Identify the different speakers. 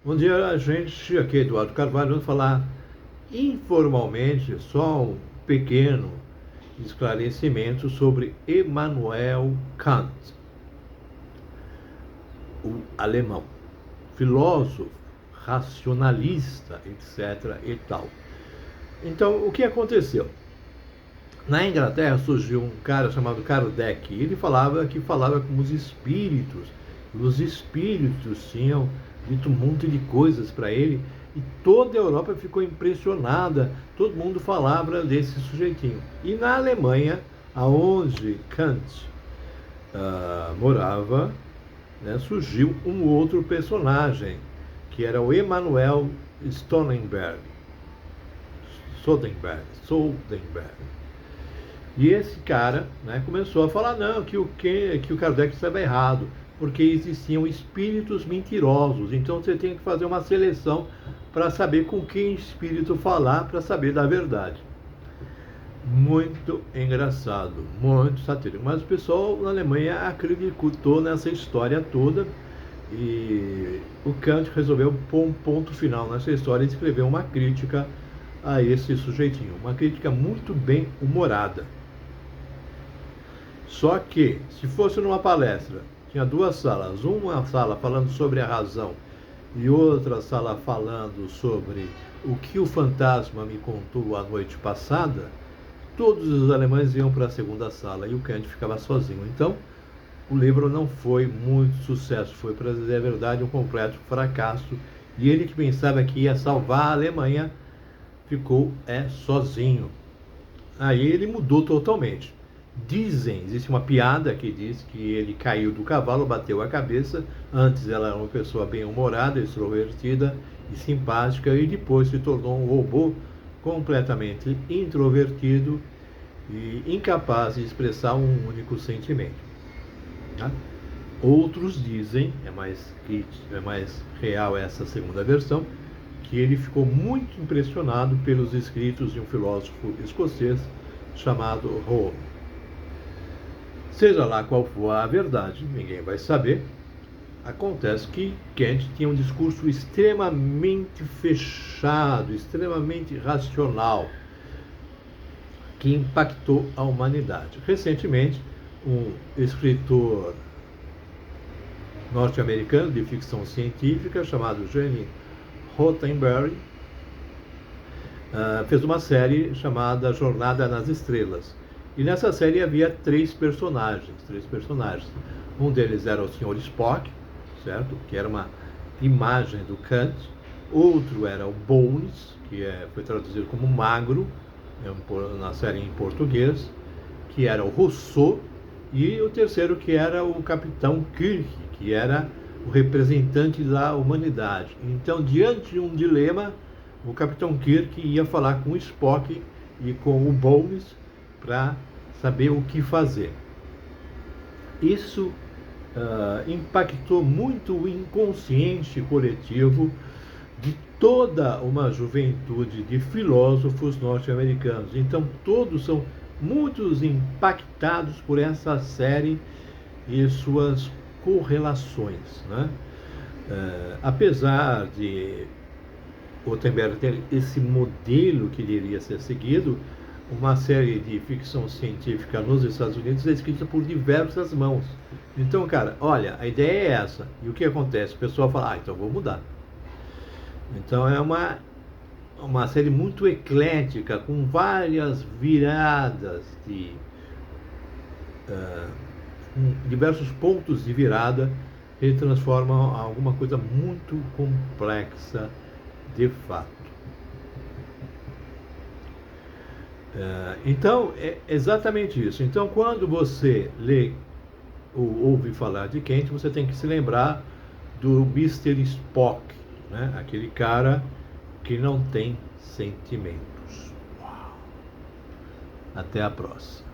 Speaker 1: Um dia a gente, aqui, Eduardo Carvalho, vamos falar informalmente, só um pequeno esclarecimento sobre Immanuel Kant, o alemão, filósofo, racionalista, etc. e tal. Então, o que aconteceu? Na Inglaterra surgiu um cara chamado Kardec. Ele falava com os espíritos. Os espíritos tinham dito um monte de coisas para ele e toda a Europa ficou impressionada. Todo mundo falava desse sujeitinho. E na Alemanha, aonde Kant morava, né, surgiu um outro personagem, que era o Emanuel Sonnenberg. Sodenberg. E esse cara, né, começou a falar não, que o Kardec estava errado, porque existiam espíritos mentirosos. Então você tem que fazer uma seleção para saber com que espírito falar, para saber da verdade. Muito engraçado, muito satírico. Mas o pessoal na Alemanha acreditou nessa história toda e o Kant resolveu pôr um ponto final nessa história e escreveu uma crítica a esse sujeitinho. Uma crítica muito bem humorada. Só que, se fosse numa palestra, tinha duas salas, uma sala falando sobre a razão e outra sala falando sobre o que o fantasma me contou a noite passada, todos os alemães iam para a segunda sala e o Kant ficava sozinho. Então, o livro não foi muito sucesso, foi, para dizer a verdade, um completo fracasso. E ele que pensava que ia salvar a Alemanha, ficou sozinho. Aí ele mudou totalmente. Existe uma piada que diz que ele caiu do cavalo, bateu a cabeça. Antes ela era uma pessoa bem-humorada, extrovertida e simpática, e depois se tornou um robô completamente introvertido e incapaz de expressar um único sentimento. Tá? Outros dizem, é mais real essa segunda versão, que ele ficou muito impressionado pelos escritos de um filósofo escocês chamado Hall. Seja lá qual for a verdade, ninguém vai saber. Acontece que Kant tinha um discurso extremamente fechado, extremamente racional, que impactou a humanidade. Recentemente, um escritor norte-americano de ficção científica chamado Gene Roddenberry fez uma série chamada Jornada nas Estrelas. E nessa série havia três personagens. Um deles era o Sr. Spock, certo? Que era uma imagem do Kant. Outro era o Bones, que foi traduzido como magro, na série em português, que era o Rousseau. E o terceiro, que era o Capitão Kirk, que era o representante da humanidade. Então, diante de um dilema, o Capitão Kirk ia falar com o Spock e com o Bones para saber o que fazer. Isso impactou muito o inconsciente coletivo de toda uma juventude de filósofos norte-americanos. Então, todos são muitos impactados por essa série e suas correlações, né? Apesar de Gutenberg ter esse modelo que deveria ser seguido, uma série de ficção científica nos Estados Unidos é escrita por diversas mãos. Então, cara, olha, a ideia é essa. E o que acontece? O pessoal fala, então vou mudar. Então é uma série muito eclética, com várias viradas diversos pontos de virada que transformam alguma coisa muito complexa de fato. Então, é exatamente isso. Então, quando você lê ou ouve falar de Kant, você tem que se lembrar do Mr. Spock, né? Aquele cara que não tem sentimentos. Uau. Até a próxima.